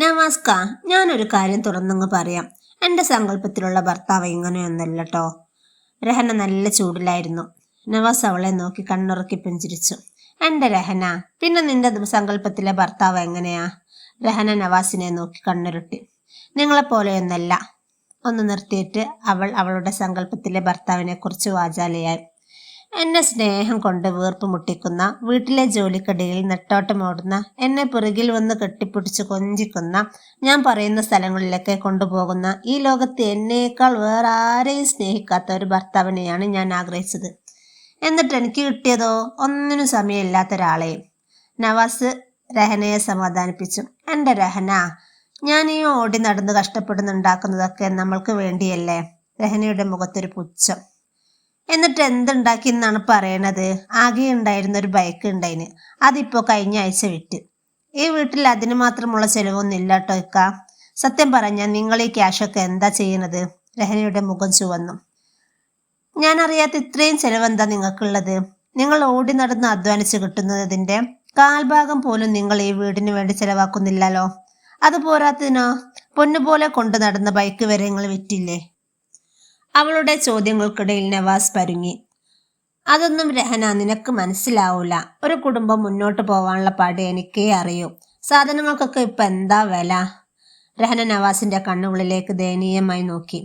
നവാസ്ക, ഞാനൊരു കാര്യം തുറന്നങ്ങ് പറയാം. എൻ്റെ സങ്കല്പത്തിലുള്ള ഭർത്താവ് ഇങ്ങനെയൊന്നല്ല കേട്ടോ. രഹന നല്ല ചൂടിലായിരുന്നു. നവാസ് അവളെ നോക്കി കണ്ണുറക്കി പുഞ്ചിരിച്ചു. എൻ്റെ രഹന, പിന്നെ നിന്റെ സങ്കല്പത്തിലെ ഭർത്താവ് എങ്ങനെയാ? രഹന നവാസിനെ നോക്കി കണ്ണുരുട്ടി. നിങ്ങളെപ്പോലെയൊന്നല്ല. ഒന്ന് നിർത്തിയിട്ട് അവൾ അവളുടെ സങ്കല്പത്തിലെ ഭർത്താവിനെ കുറിച്ച് വാചാലയായി. എന്നെ സ്നേഹം കൊണ്ട് വീർപ്പ് മുട്ടിക്കുന്ന, വീട്ടിലെ ജോലിക്കിടയിൽ നെട്ടോട്ടമോടുന്ന, എന്നെ പുറകിൽ വന്ന് കെട്ടിപ്പിടിച്ച് കൊഞ്ചിക്കുന്ന, ഞാൻ പറയുന്ന സ്ഥലങ്ങളിലൊക്കെ കൊണ്ടുപോകുന്ന, ഈ ലോകത്ത് എന്നേക്കാൾ വേറെ ആരെയും സ്നേഹിക്കാത്ത ഒരു ഭർത്താവിനെയാണ് ഞാൻ ആഗ്രഹിച്ചത്. എന്നിട്ട് എനിക്ക് കിട്ടിയതോ ഒന്നിനും സമയമില്ലാത്ത ഒരാളെയും. നവാസ് രഹനയെ സമാധാനിപ്പിച്ചു. എൻ്റെ രഹന, ഞാൻ ഈ ഓടി നടന്ന് കഷ്ടപ്പെടുന്നുണ്ടാക്കുന്നതൊക്കെ നമ്മൾക്ക് വേണ്ടിയല്ലേ? രഹനയുടെ മുഖത്തൊരു പുച്ഛം. എന്നിട്ട് എന്തുണ്ടാക്കി എന്നാണ് പറയണത്? ആകെ ഉണ്ടായിരുന്ന ഒരു ബൈക്ക് ഉണ്ടായിന്, അതിപ്പോ കഴിഞ്ഞ ആഴ്ച വിറ്റ്. ഈ വീട്ടിൽ അതിന് മാത്രമുള്ള ചെലവൊന്നും ഇല്ല കേട്ടോ ഇക്ക. സത്യം പറഞ്ഞാൽ നിങ്ങൾ ഈ ക്യാഷൊക്കെ എന്താ ചെയ്യുന്നത്? രഹനയുടെ മുഖം ചുവന്നു. ഞാൻ അറിയാത്ത ഇത്രയും ചെലവെന്താ നിങ്ങൾക്കുള്ളത്? നിങ്ങൾ ഓടി നടന്ന് അധ്വാനിച്ച് കിട്ടുന്നതിന്റെ കാൽഭാഗം പോലും നിങ്ങൾ ഈ വീടിന് വേണ്ടി ചെലവാക്കുന്നില്ലല്ലോ. അത് പോരാത്തതിനോ പൊന്നുപോലെ കൊണ്ടു നടന്ന ബൈക്ക് വരെ നിങ്ങൾ വിറ്റില്ലേ? അവളുടെ ചോദ്യങ്ങൾക്കിടയിൽ നവാസ് പരുങ്ങി. അതൊന്നും രഹന നിനക്ക് മനസ്സിലാവൂല. ഒരു കുടുംബം മുന്നോട്ട് പോവാനുള്ള പാട് എനിക്കേ അറിയൂ. സാധനങ്ങൾക്കൊക്കെ ഇപ്പൊ എന്താ വില? രഹന നവാസിന്റെ കണ്ണുകളിലേക്ക് ദയനീയമായി നോക്കി.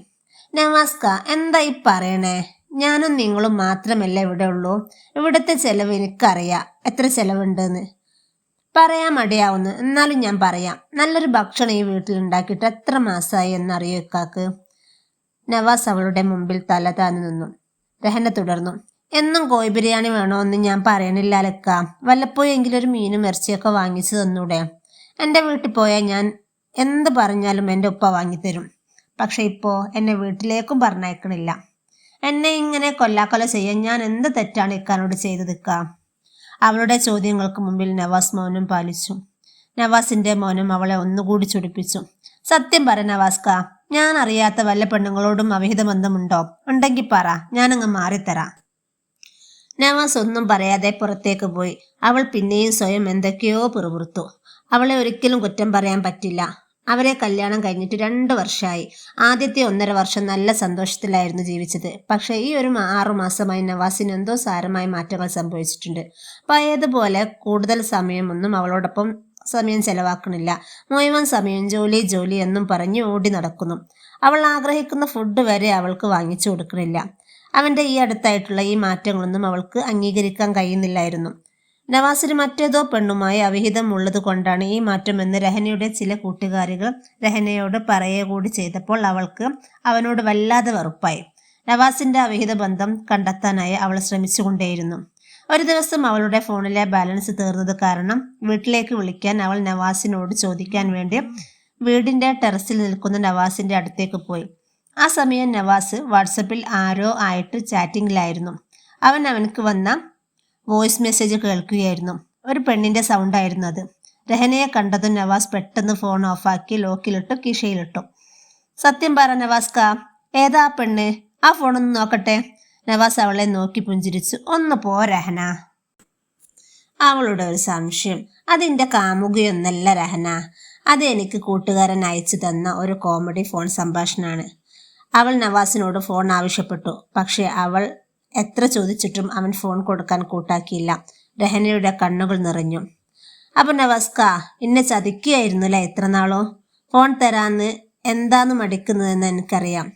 നവാസ്ക, എന്താ ഈ പറയണേ? ഞാനും നിങ്ങളും മാത്രമല്ല ഇവിടെ ഉള്ളൂ. ഇവിടുത്തെ ചെലവ് എനിക്കറിയാം, എത്ര ചെലവുണ്ടെന്ന്. പറയാൻ മടിയാവുന്നു, എന്നാലും ഞാൻ പറയാം. നല്ലൊരു ഭക്ഷണം ഈ വീട്ടിൽ ഉണ്ടാക്കിയിട്ട് എത്ര മാസമായി എന്നറിയോ ഇക്കാക്ക്? നവാസ് അവളുടെ മുമ്പിൽ തല താന്നു നിന്നു. രഹന തുടർന്നു. എന്നും കോഴി ബിരിയാണി വേണോന്ന് ഞാൻ പറയണില്ല അലക്ക. വല്ലപ്പോഴെങ്കിലും ഒരു മീനും ഇറച്ചിയൊക്കെ വാങ്ങിച്ചു തന്നൂടെ? എൻ്റെ വീട്ടിൽ പോയാൽ ഞാൻ എന്ത് പറഞ്ഞാലും എൻ്റെ ഉപ്പ വാങ്ങിത്തരും. പക്ഷെ ഇപ്പോ എന്നെ വീട്ടിലേക്കും പറഞ്ഞയക്കണില്ല. എന്നെ ഇങ്ങനെ കൊല്ലാക്കൊല ചെയ്യാൻ ഞാൻ എന്ത് തെറ്റാണ് ഇക്കാനോട് ചെയ്തതിക്ക? അവളുടെ ചോദ്യങ്ങൾക്ക് മുമ്പിൽ നവാസ് മൗനം പാലിച്ചു. നവാസിന്റെ മൗനം അവളെ ഒന്നുകൂടി ചുടിപ്പിച്ചു. സത്യം പറ നവാസ്ക, ഞാൻ അറിയാത്ത വല്ല പെണ്ണുങ്ങളോടും അവിഹിത ബന്ധമുണ്ടോ? ഉണ്ടെങ്കിൽ പറ, ഞാനങ്ങ് മാറിത്തരാം. നവാസ് ഒന്നും പറയാതെ പുറത്തേക്ക് പോയി. അവൾ പിന്നെയും സ്വയം എന്തൊക്കെയോ പിറുപിറുത്തു. അവളെ ഒരിക്കലും കുറ്റം പറയാൻ പറ്റില്ല. അവരെ കല്യാണം കഴിഞ്ഞിട്ട് 2 വർഷമായി. ആദ്യത്തെ 1.5 വർഷം നല്ല സന്തോഷത്തിലായിരുന്നു ജീവിച്ചത്. പക്ഷെ ഈ ഒരു 6 മാസമായി നവാസിന് എന്തോ സാരമായ മാറ്റങ്ങൾ സംഭവിച്ചിട്ടുണ്ട്. പഴയതുപോലെ കൂടുതൽ സമയമൊന്നും അവളോടൊപ്പം സമയം ചെലവാക്കണില്ല. മുഴുവൻ സമയം ജോലി ജോലി എന്നും പറഞ്ഞ് ഓടി നടക്കുന്നു. അവൾ ആഗ്രഹിക്കുന്ന ഫുഡ് വരെ അവൾക്ക് വാങ്ങിച്ചു കൊടുക്കണില്ല. അവന്റെ ഈ അടുത്തായിട്ടുള്ള ഈ മാറ്റങ്ങളൊന്നും അവൾക്ക് അംഗീകരിക്കാൻ കഴിയുന്നില്ലായിരുന്നു. നവാസിന് മറ്റേതോ പെണ്ണുമായി അവിഹിതം ഉള്ളത് കൊണ്ടാണ് ഈ മാറ്റമെന്ന് രഹനയുടെ ചില കൂട്ടുകാരികൾ രഹനയോട് പറയുകൂടി ചെയ്തപ്പോൾ അവൾക്ക് അവനോട് വല്ലാതെ വെറുപ്പായി. നവാസിന്റെ അവിഹിത ബന്ധം കണ്ടെത്താനായി അവൾ ശ്രമിച്ചുകൊണ്ടേയിരുന്നു. ഒരു ദിവസം അവളുടെ ഫോണിലെ ബാലൻസ് തീർന്നത് കാരണം വീട്ടിലേക്ക് വിളിക്കാൻ അവൾ നവാസിനോട് ചോദിക്കാൻ വേണ്ടി വീടിന്റെ ടെറസിൽ നിൽക്കുന്ന നവാസിന്റെ അടുത്തേക്ക് പോയി. ആ സമയം നവാസ് വാട്സപ്പിൽ ആരോ ആയിട്ട് ചാറ്റിങ്ങിലായിരുന്നു. അവനക്ക് വന്ന വോയിസ് മെസ്സേജ് കേൾക്കുകയായിരുന്നു. ഒരു പെണ്ണിന്റെ സൗണ്ടായിരുന്നു അത്. രഹനയെ കണ്ടതും നവാസ് പെട്ടെന്ന് ഫോൺ ഓഫാക്കി ലോക്കിലിട്ടു കീശയിലിട്ടു. സത്യം പറ നവാസ്ക, ഏതാ പെണ്ണ്? ആ ഫോണൊന്ന് നോക്കട്ടെ. നവാസ് അവളെ നോക്കി പുഞ്ചിരിച്ചു. ഒന്ന് പോ രഹന. അവളുടെ ഒരു സംശയം. അതിൻ്റെ കാമുകയൊന്നല്ല രഹന, അത് എനിക്ക് കൂട്ടുകാരൻ അയച്ചു തന്ന ഒരു കോമഡി ഫോൺ സംഭാഷണമാണ്. അവൾ നവാസിനോട് ഫോൺ ആവശ്യപ്പെട്ടു. പക്ഷെ അവൾ എത്ര ചോദിച്ചിട്ടും അവൻ ഫോൺ കൊടുക്കാൻ കൂട്ടാക്കിയില്ല. രഹനയുടെ കണ്ണുകൾ നിറഞ്ഞു. അപ്പൊ നവാസ്ക, എന്നെ ചതിക്കുകയായിരുന്നല്ലേ ഇത്ര നാളോ? ഫോൺ തരാന്ന് എന്താന്ന് മടിക്കുന്നതെന്ന് എനിക്കറിയാം.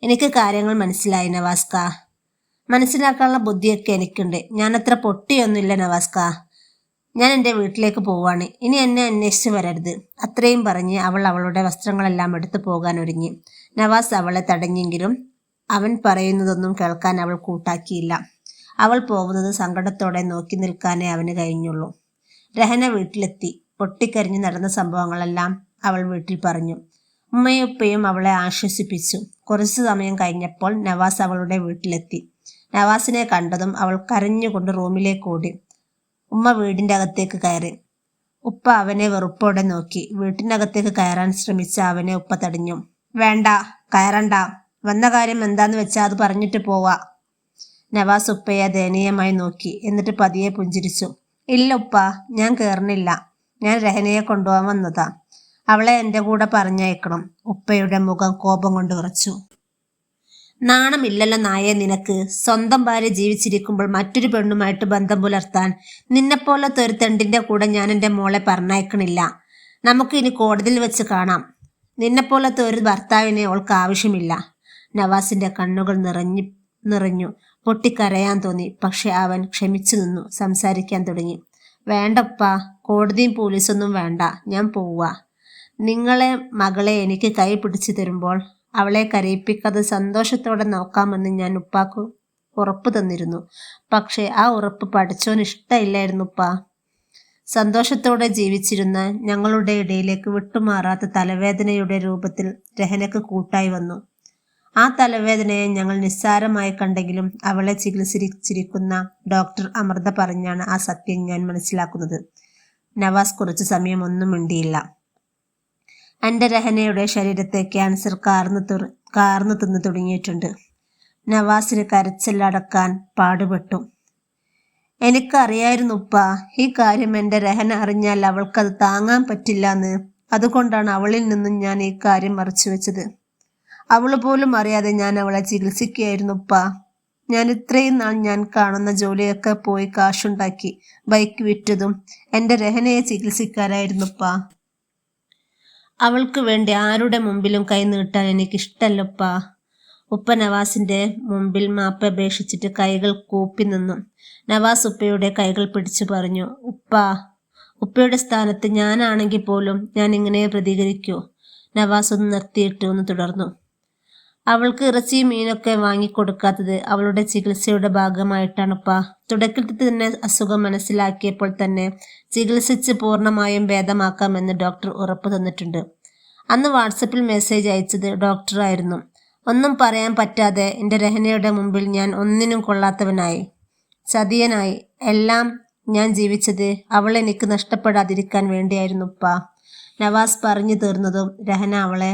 എനിക്ക് കാര്യങ്ങൾ മനസ്സിലായി നവാസ്ക. മനസ്സിലാക്കാനുള്ള ബുദ്ധിയൊക്കെ എനിക്കുണ്ട്. ഞാനത്ര പൊട്ടിയൊന്നുമില്ല നവാസ്ക. ഞാൻ എൻ്റെ വീട്ടിലേക്ക് പോവാണ്. ഇനി എന്നെ അന്വേഷിച്ച് വരരുത്. അത്രയും പറഞ്ഞ് അവൾ അവളുടെ വസ്ത്രങ്ങളെല്ലാം എടുത്തു പോകാൻ ഒരുങ്ങി. നവാസ് അവളെ തടഞ്ഞെങ്കിലും അവൻ പറയുന്നതൊന്നും കേൾക്കാൻ അവൾ കൂട്ടാക്കിയില്ല. അവൾ പോകുന്നത് സങ്കടത്തോടെ നോക്കി നിൽക്കാനേ അവന് കഴിഞ്ഞുള്ളൂ. രഹന വീട്ടിലെത്തി. പൊട്ടിക്കരിഞ്ഞ് നടന്ന സംഭവങ്ങളെല്ലാം അവൾ വീട്ടിൽ പറഞ്ഞു. ഉമ്മയും ഉപ്പയും അവളെ ആശ്വസിപ്പിച്ചു. കുറച്ചു സമയം കഴിഞ്ഞപ്പോൾ നവാസ് അവളുടെ വീട്ടിലെത്തി. നവാസിനെ കണ്ടതും അവൾ കരഞ്ഞുകൊണ്ട് റൂമിലേക്ക് ഓടി. ഉമ്മ വീടിൻ്റെ അകത്തേക്ക് കയറി. ഉപ്പ അവനെ വെറുപ്പോടെ നോക്കി. വീട്ടിനകത്തേക്ക് കയറാൻ ശ്രമിച്ച അവനെ ഉപ്പ തടഞ്ഞു. വേണ്ട, കയറണ്ട. വന്ന കാര്യം എന്താന്ന് വെച്ചാൽ അത് പറഞ്ഞിട്ട് പോവാ. നവാസ് ഉപ്പയെ ദയനീയമായി നോക്കി. എന്നിട്ട് പതിയെ പുഞ്ചിരിച്ചു. ഇല്ല ഉപ്പ, ഞാൻ കയറണില്ല. ഞാൻ രഹനയെ കൊണ്ടുപോകാൻ വന്നതാ. അവളെ എൻ്റെ കൂടെ പറഞ്ഞയക്കണം. ഉപ്പയുടെ മുഖം കോപം കൊണ്ട് വിറച്ചു. നാണമില്ലല്ലോ നായേ നിനക്ക്? സ്വന്തം ഭാര്യ ജീവിച്ചിരിക്കുമ്പോൾ മറ്റൊരു പെണ്ണുമായിട്ട് ബന്ധം പുലർത്താൻ നിന്നെപ്പോലത്തെ ഒരു തെണ്ടിൻ്റെ കൂടെ ഞാൻ എൻ്റെ മോളെ പറഞ്ഞയക്കണില്ല. നമുക്ക് ഇനി കോടതിയിൽ വെച്ച് കാണാം. നിന്നെപ്പോലത്തെ ഒരു ഭർത്താവിനെ അവൾക്ക് ആവശ്യമില്ല. നവാസിൻ്റെ കണ്ണുകൾ നിറഞ്ഞു. പൊട്ടിക്കരയാൻ തോന്നി. പക്ഷെ അവൻ ക്ഷമിച്ചു നിന്നു. സംസാരിക്കാൻ തുടങ്ങി. വേണ്ടപ്പ, കോടതിയും പോലീസൊന്നും വേണ്ട. ഞാൻ പോവുക. നിങ്ങളെ മകളെ എനിക്ക് കൈ പിടിച്ചു തരുമ്പോൾ അവളെ കരയിപ്പിക്കാതെ സന്തോഷത്തോടെ നോക്കാമെന്ന് ഞാൻ ഉപ്പാക്ക് ഉറപ്പ് തന്നിരുന്നു. പക്ഷെ ആ ഉറപ്പ് പഠിച്ചോന് ഇഷ്ടമില്ലായിരുന്നു ഉപ്പ. സന്തോഷത്തോടെ ജീവിച്ചിരുന്ന ഞങ്ങളുടെ ഇടയിലേക്ക് വിട്ടുമാറാത്ത തലവേദനയുടെ രൂപത്തിൽ രഹനക്ക് കൂട്ടായി വന്നു. ആ തലവേദനയെ ഞങ്ങൾ നിസ്സാരമായി കണ്ടെങ്കിലും അവളെ ചികിത്സിച്ചിരിക്കുന്ന ഡോക്ടർ അമൃത പറഞ്ഞാണ് ആ സത്യം ഞാൻ മനസ്സിലാക്കുന്നത്. നവാസ് കുറച്ചു സമയം ഒന്നും മിണ്ടിയില്ല. എൻ്റെ രഹനയുടെ ശരീരത്തെ ക്യാൻസർ കാർന്നു തിന്നു തുടങ്ങിയിട്ടുണ്ട്. നവാസിന് കരച്ചിലടക്കാൻ പാടുപെട്ടു. എനിക്കറിയായിരുന്നു ഉപ്പ, ഈ കാര്യം എൻ്റെ രഹന അറിഞ്ഞാൽ അവൾക്കത് താങ്ങാൻ പറ്റില്ലെന്ന്. അതുകൊണ്ടാണ് അവളിൽ നിന്നും ഞാൻ ഈ കാര്യം മറച്ചു വെച്ചത്. അവൾ പോലും അറിയാതെ ഞാൻ അവളെ ചികിത്സിക്കുകയായിരുന്നു ഉപ്പ. ഞാൻ ഇത്രയും നാൾ ഞാൻ കാണുന്ന ജോലിയൊക്കെ പോയി കാശുണ്ടാക്കി ബൈക്ക് വിറ്റതും എൻ്റെ രഹനയെ ചികിത്സിക്കാനായിരുന്നുപ്പ. അവൾക്ക് വേണ്ടി ആരുടെ മുമ്പിലും കൈ നീട്ടാൻ എനിക്കിഷ്ടല്ലപ്പ. ഉപ്പ നവാസിന്റെ മുമ്പിൽ മാപ്പപേക്ഷിച്ചിട്ട് കൈകൾ കൂപ്പി നിന്നു. നവാസ് ഉപ്പയുടെ കൈകൾ പിടിച്ചു പറഞ്ഞു, ഉപ്പയുടെ സ്ഥാനത്ത് ഞാനാണെങ്കിൽ പോലും ഞാൻ ഇങ്ങനെ പ്രതികരിക്കൂ? നവാസ് ഒന്ന് നിർത്തിയിട്ട് ഒന്ന് തുടർന്നു. അവൾക്ക് ഇറച്ചിയും മീനൊക്കെ വാങ്ങിക്കൊടുക്കാത്തത് അവളുടെ ചികിത്സയുടെ ഭാഗമായിട്ടാണുപ്പ. തുടക്കത്തിൽ തന്നെ അസുഖം മനസ്സിലാക്കിയപ്പോൾ തന്നെ ചികിത്സിച്ച് പൂർണ്ണമായും ഭേദമാക്കാമെന്ന് ഡോക്ടർ ഉറപ്പ് തന്നിട്ടുണ്ട്. അന്ന് വാട്സപ്പിൽ മെസ്സേജ് അയച്ചത് ഡോക്ടറായിരുന്നു. ഒന്നും പറയാൻ പറ്റാതെ എൻ്റെ രഹനയുടെ മുമ്പിൽ ഞാൻ ഒന്നിനും കൊള്ളാത്തവനായി, ചതിയനായി. എല്ലാം ഞാൻ ജീവിച്ചത് അവൾ എനിക്ക് നഷ്ടപ്പെടാതിരിക്കാൻ വേണ്ടിയായിരുന്നു ഉപ്പ. നവാസ് പറഞ്ഞു തീർന്നതും രഹന അവളെ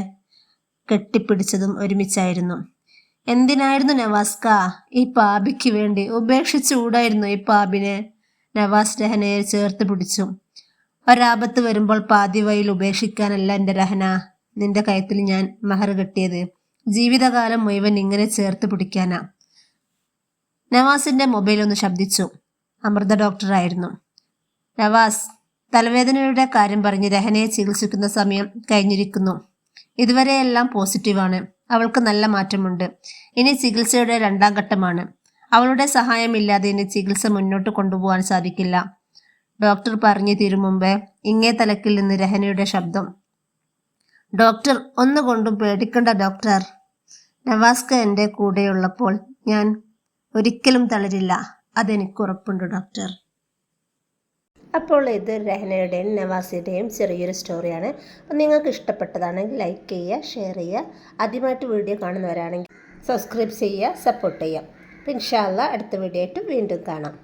കെട്ടിപ്പിടിച്ചതും ഒരുമിച്ചായിരുന്നു. എന്തിനായിരുന്നു നവാസ്ക ഈ പാപിക്ക് വേണ്ടി ഉപേക്ഷിച്ചുകൂടായിരുന്നു ഈ പാപിനെ? നവാസ് രഹനയെ ചേർത്ത് പിടിച്ചു. ഒരാപത്ത് വരുമ്പോൾ പാതി വഴിയിൽ ഉപേക്ഷിക്കാനല്ല എൻ്റെ രഹന നിന്റെ കയത്തിൽ ഞാൻ മഹർ കെട്ടിയത്. ജീവിതകാലം മുഴുവൻ ഇങ്ങനെ ചേർത്ത് പിടിക്കാനാ. നവാസിന്റെ മൊബൈൽ ഒന്ന് ശബ്ദിച്ചു. അമൃത ഡോക്ടറായിരുന്നു. നവാസ്, തലവേദനയുടെ കാര്യം പറഞ്ഞ് രഹനയെ ചികിത്സിക്കുന്ന സമയം കഴിഞ്ഞിരിക്കുന്നു. ഇതുവരെയെല്ലാം പോസിറ്റീവാണ്. അവൾക്ക് നല്ല മാറ്റമുണ്ട്. ഇനി ചികിത്സയുടെ 2ാം ഘട്ടമാണ്. അവളുടെ സഹായമില്ലാതെ ഇനി ചികിത്സ മുന്നോട്ട് കൊണ്ടുപോകാൻ സാധിക്കില്ല. ഡോക്ടർ പറഞ്ഞു തീരും മുമ്പേ ഇങ്ങേ തലക്കിൽ നിന്ന് രഹനയുടെ ശബ്ദം. ഡോക്ടർ, ഒന്നുകൊണ്ടും പേടിക്കണ്ട ഡോക്ടർ. നവാസ്ക എൻ്റെ കൂടെയുള്ളപ്പോൾ ഞാൻ ഒരിക്കലും തളരില്ല. അതെനിക്കുറപ്പുണ്ട് ഡോക്ടർ. അപ്പോൾ ഇത് രഹനയുടെയും നവാസിൻ്റെയും ചെറിയൊരു സ്റ്റോറിയാണ്. അപ്പോൾ നിങ്ങൾക്ക് ഇഷ്ടപ്പെട്ടതാണെങ്കിൽ ലൈക്ക് ചെയ്യുക, ഷെയർ ചെയ്യുക. ആദ്യമായിട്ട് വീഡിയോ കാണുന്നവരാണെങ്കിൽ സബ്സ്ക്രൈബ് ചെയ്യുക, സപ്പോർട്ട് ചെയ്യുക. അപ്പോൾ ഇൻഷാ അല്ലാഹ് അടുത്ത വീഡിയോ ആയിട്ട് വീണ്ടും കാണാം.